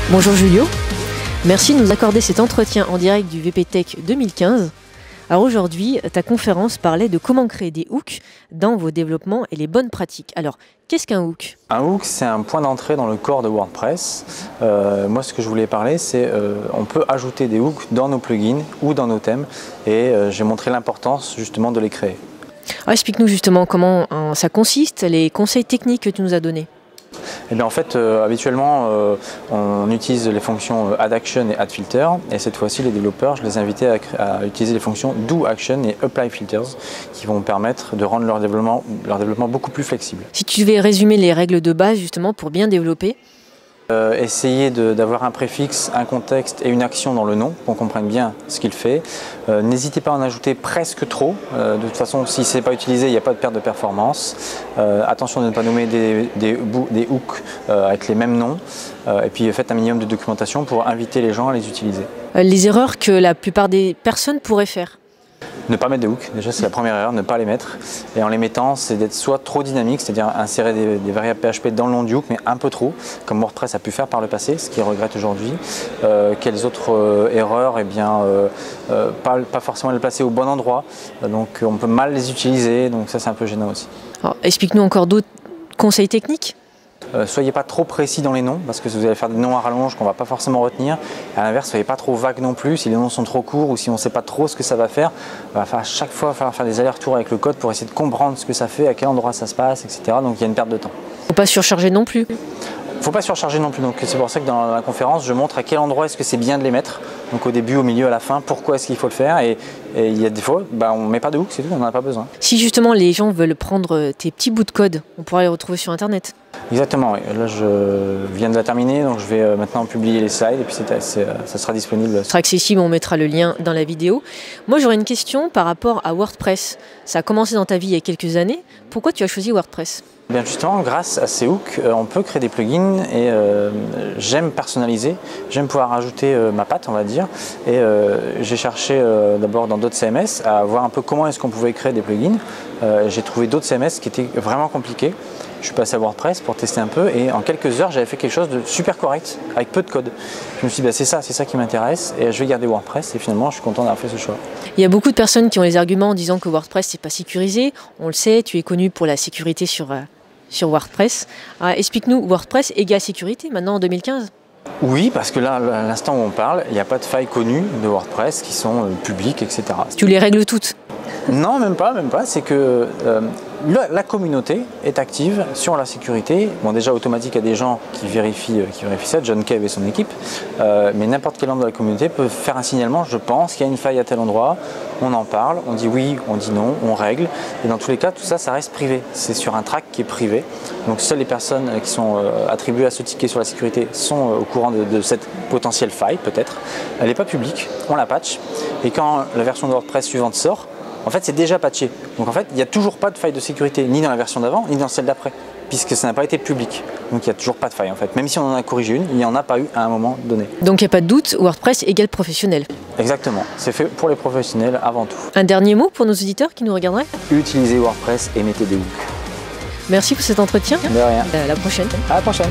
Bonjour Julio, merci de nous accorder cet entretien en direct du VPTech 2015. Alors aujourd'hui, ta conférence parlait de comment créer des hooks dans vos développements et les bonnes pratiques. Alors, qu'est-ce qu'un hook? Un hook, c'est un point d'entrée dans le corps de WordPress. Moi, ce que je voulais parler, c'est on peut ajouter des hooks dans nos plugins ou dans nos thèmes et j'ai montré l'importance justement de les créer. Alors, explique-nous justement comment ça consiste, les conseils techniques que tu nous as donnés. Et bien en fait, habituellement, on utilise les fonctions add action et add filter. Et cette fois-ci, les développeurs, je les invitais à utiliser les fonctions do action et apply filters qui vont permettre de rendre leur développement beaucoup plus flexible. Si tu devais résumer les règles de base justement pour bien développer. Essayer d'avoir un préfixe, un contexte et une action dans le nom, qu'on comprenne bien ce qu'il fait. N'hésitez pas à en ajouter presque trop. De toute façon, si ce n'est pas utilisé, il n'y a pas de perte de performance. Attention de ne pas nommer des hooks avec les mêmes noms. Et puis faites un minimum de documentation pour inviter les gens à les utiliser. Les erreurs que la plupart des personnes pourraient faire. Ne pas mettre de hooks, déjà c'est la première erreur, ne pas les mettre. Et en les mettant, c'est d'être soit trop dynamique, c'est-à-dire insérer des variables PHP dans le nom du hook, mais un peu trop, comme WordPress a pu faire par le passé, ce qu'il regrette aujourd'hui. Quelles autres erreurs? Eh bien, pas forcément les placer au bon endroit, donc on peut mal les utiliser, donc ça c'est un peu gênant aussi. Explique-nous encore d'autres conseils techniques. Soyez pas trop précis dans les noms, parce que vous allez faire des noms à rallonge qu'on ne va pas forcément retenir. À l'inverse, soyez pas trop vague non plus. Si les noms sont trop courts ou si on ne sait pas trop ce que ça va faire, il va falloir à chaque fois faire des allers-retours avec le code pour essayer de comprendre ce que ça fait, à quel endroit ça se passe, etc. Donc il y a une perte de temps. Faut pas surcharger non plus. Faut pas surcharger non plus, donc c'est pour ça que dans la conférence, je montre à quel endroit est-ce que c'est bien de les mettre. Donc au début, au milieu, à la fin, pourquoi est-ce qu'il faut le faire. Et il y a des fois, on ne met pas de hook, c'est tout, on n'en a pas besoin. Si justement les gens veulent prendre tes petits bouts de code, on pourra les retrouver sur Internet. Exactement, oui. Là je viens de la terminer, donc je vais maintenant publier les slides et puis ça sera disponible. Ce sera accessible, on mettra le lien dans la vidéo. Moi j'aurais une question par rapport à WordPress. Ça a commencé dans ta vie il y a quelques années. Pourquoi tu as choisi WordPress ? Bien justement, grâce à ces hooks, on peut créer des plugins et j'aime personnaliser, j'aime pouvoir rajouter ma patte, on va dire. Et j'ai cherché d'abord dans d'autres CMS à voir un peu comment est-ce qu'on pouvait créer des plugins. J'ai trouvé d'autres CMS qui étaient vraiment compliqués. Je suis passé à WordPress pour tester un peu et en quelques heures, j'avais fait quelque chose de super correct avec peu de code. Je me suis dit, c'est ça qui m'intéresse et je vais garder WordPress et finalement, je suis content d'avoir fait ce choix. Il y a beaucoup de personnes qui ont les arguments en disant que WordPress, c'est pas sécurisé. On le sait, tu es connu pour la sécurité sur WordPress. Explique-nous, WordPress égale sécurité maintenant en 2015 ? Oui, parce que là, à l'instant où on parle, il n'y a pas de failles connues de WordPress qui sont publiques, etc. Tu les règles toutes ? Non, même pas. C'est que la communauté est active sur la sécurité. Bon, déjà, automatique, il y a des gens qui vérifient ça, John Cave et son équipe. Mais n'importe quel membre de la communauté peut faire un signalement. Je pense qu'il y a une faille à tel endroit. On en parle, on dit oui, on dit non, on règle. Et dans tous les cas, tout ça, ça reste privé. C'est sur un track qui est privé. Donc, seules les personnes qui sont attribuées à ce ticket sur la sécurité sont au courant de cette potentielle faille, peut-être. Elle n'est pas publique, on la patch. Et quand la version de WordPress suivante sort, en fait, c'est déjà patché. Donc en fait, il n'y a toujours pas de faille de sécurité, ni dans la version d'avant, ni dans celle d'après, puisque ça n'a pas été public. Donc il n'y a toujours pas de faille en fait. Même si on en a corrigé une, il n'y en a pas eu à un moment donné. Donc il n'y a pas de doute, WordPress égale professionnel. Exactement, c'est fait pour les professionnels avant tout. Un dernier mot pour nos auditeurs qui nous regarderaient ? Utilisez WordPress et mettez des hooks. Merci pour cet entretien. De rien. À la prochaine. À la prochaine.